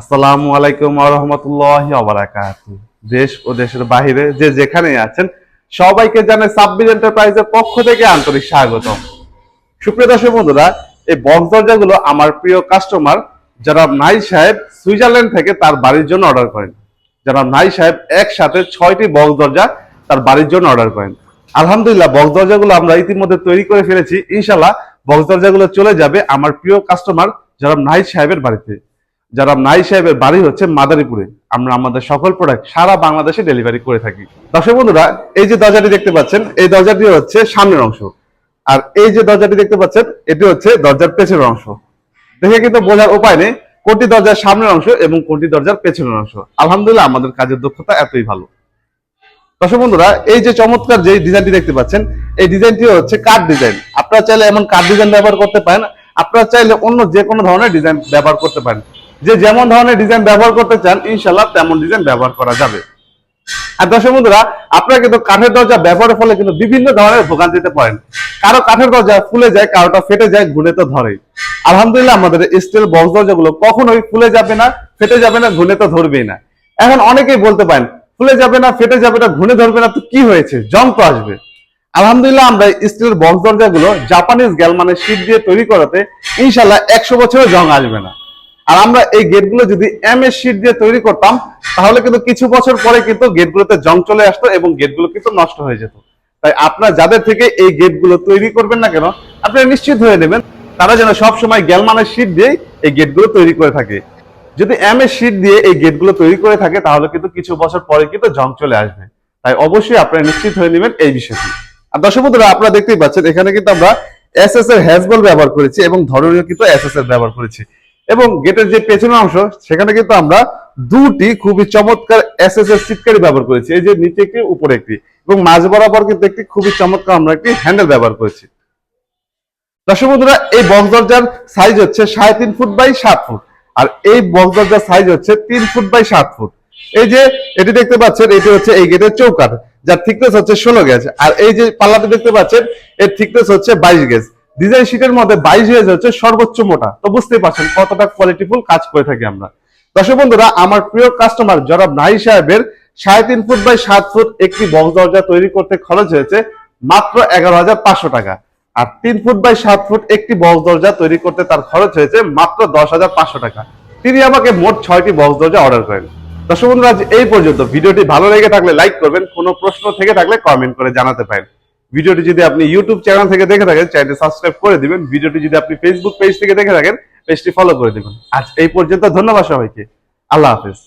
আসসালামু আলাইকুম ওয়া রাহমাতুল্লাহি ওয়া বারাকাতুহু। দেশ ও দেশের বাইরে যে যেখানে আছেন সবাইকে জানাই সাব্বির এন্টারপ্রাইজের পক্ষ থেকে আন্তরিক স্বাগতম। সুপ্রিয় দর্শক বন্ধুরা, এই বক্স দরজাগুলো আমার প্রিয় কাস্টমার জনাব নাইল সাহেব সুইজারল্যান্ড থেকে তার বাড়ির জন্য অর্ডার করেন। জনাব নাইল সাহেব একসাথে 6টি বক্স দরজা তার বাড়ির জন্য অর্ডার করেন। আলহামদুলিল্লাহ বক্স দরজাগুলো আমরা ইতিমধ্যে তৈরি করে ফেলেছি। ইনশাআল্লাহ বক্স দরজাগুলো চলে যাবে আমার প্রিয় কাস্টমার জনাব নাইল সাহেবের বাড়িতে। যারা নাইল সাহেবের বাড়ি হচ্ছে মাদারীপুরে। আমরা আমাদের সকল প্রোডাক্ট সারা বাংলাদেশে ডেলিভারি করে থাকি। দর্শক বন্ধুরা, এই যে দরজাটি দেখতে পাচ্ছেন, এই দরজাটি হচ্ছে সামনের অংশ, আর এই যে দরজাটি দেখতে পাচ্ছেন এটি হচ্ছে দরজার পেছনের অংশ। দেখে কিন্তু বোঝার উপায় নেই কোনটি দরজার সামনের অংশ এবং কোনটি দরজার পেছনের অংশ। আলহামদুলিল্লাহ আমাদের কাজের দক্ষতা এতই ভালো। দর্শক বন্ধুরা, এই যে চমৎকার যে ডিজাইনটি দেখতে পাচ্ছেন, এই ডিজাইনটি হচ্ছে কাঠ ডিজাইন। আপনারা চাইলে এমন কাঠ ডিজাইন ব্যবহার করতে পারেন, আপনারা চাইলে অন্য যে কোনো ধরনের ডিজাইন ব্যবহার করতে পারেন। যে যেমন ধরনের ডিজাইন ব্যবহার করতে চান ইনশাআল্লাহ তেমন ডিজাইন ব্যবহার করা যাবে। আর দর্শক বন্ধুরা, আপনারা কিন্তু কাঠের দরজা ব্যবহারের ফলে কিন্তু বিভিন্ন ধরনের ভোগান্তিতে পড়েন। কারো কাঠের দরজা ফুলে যায়, কারোটা ফেটে যায়, ঘুনে তো ধরে। আলহামদুলিল্লাহ আমাদের স্টিল বক্স দরজাগুলো কখনোই ফুলে যাবে না, ফেটে যাবে না, ঘুনে তো ধরবেই না। এখন অনেকেই বলতে পারেন ফুলে যাবে না, ফেটে যাবে না, ঘুনে ধরবে না, তো কি হয়েছে, জং তো আসবে। আলহামদুলিল্লাহ আমরা স্টিলের বক্স দরজাগুলো জাপানিজ গ্যালমানের শীট দিয়ে তৈরি করাতে ইনশাআল্লাহ 100 বছরের জং আসবে না। আর আমরা এই গেটগুলো যদি এমএস শীট দিয়ে তৈরি করতাম তাহলে কিন্তু কিছু বছর পরে কিন্তু গেটগুলোতে জং চলে আসতো এবং গেটগুলো কিন্তু নষ্ট হয়ে যেত। তাই আপনারা যাদের থেকে এই গেটগুলো তৈরি করবেন না কেন, আপনারা নিশ্চিত হয়ে নেবেন তারা যেন সবসময় গ্যালমানের শীট দিয়ে এই গেটগুলো তৈরি করে থাকে। যদি এমএস শীট দিয়ে এই গেটগুলো তৈরি করে থাকে তাহলে কিন্তু কিছু বছর পরে কিন্তু জং চলে আসবে। তাই অবশ্যই আপনারা নিশ্চিত হয়ে নেবেন এই বিষয়টি। আর দর্শক বন্ধুরা, আপনারা দেখতেই পাচ্ছেন এখানে কিন্তু আমরা এসএস এর হ্যাজবল ব্যবহার করেছি এবং ধরনীয় কিন্তু এসএস এর ব্যবহার করেছি। এবং গেটের যে পেছনের অংশ সেখানে কিন্তু আমরা দুটি খুবই চমৎকার এসএস এর সিটকারি ব্যবহার করেছি। এই যে নিচে একটি উপরে একটি, এবং মাঝ বরাবর কিন্তু একটি খুবই চমৎকার আমরা একটি হ্যান্ডেল ব্যবহার করেছি। দর্শক বন্ধুরা, এই বক্স দরজার সাইজ হচ্ছে 3.5 ফুট বাই 7 ফুট, আর এই বক্স দরজার সাইজ হচ্ছে 3 ফুট বাই 7 ফুট। এই যে এটি দেখতে পাচ্ছেন এটি হচ্ছে এই গেটের চৌকাঠ, যার থিকনেস হচ্ছে 16 গেজ। আর এই যে পাল্লাটি দেখতে পাচ্ছেন এর থিকনেস হচ্ছে 22 গেজ। ডিজাইন শিটের মধ্যে 22 গেজ হচ্ছে সর্বোচ্চ মোটা। তো বুঝতেই পারছেন কতটা কোয়ালিটিফুল কাজ করে থাকি আমরা। দর্শক বন্ধুরা, আমার প্রিয় কাস্টমার জনাব নাইল সাহেবের 3.5 ফুট বাই 7 ফুট একটি বক্স দরজা তৈরি করতে খরচ হয়েছে মাত্র 11,500 টাকা। আর 3 ফুট বাই 7 ফুট একটি বক্স দরজা তৈরি করতে তার খরচ হয়েছে মাত্র 10,500 টাকা। তিনি আমাকে মোট 6টি বক্স দরজা অর্ডার করেন। দর্শক বন্ধুরা, আজ এই পর্যন্ত। ভিডিওটি ভালো লেগে থাকলে লাইক করবেন, কোনো প্রশ্ন থেকে থাকলে কমেন্ট করে জানাতে পারেন। ভিডিওটি যদি আপনি ইউটিউব চ্যানেল থেকে দেখে থাকেন চ্যানেলটি সাবস্ক্রাইব করে দিবেন। ভিডিওটি যদি আপনি ফেসবুক পেজ থেকে দেখে থাকেন পেজটি ফলো করে দিবেন। আজ এই পর্যন্ত, ধন্যবাদ সবাইকে। আল্লাহ হাফেজ।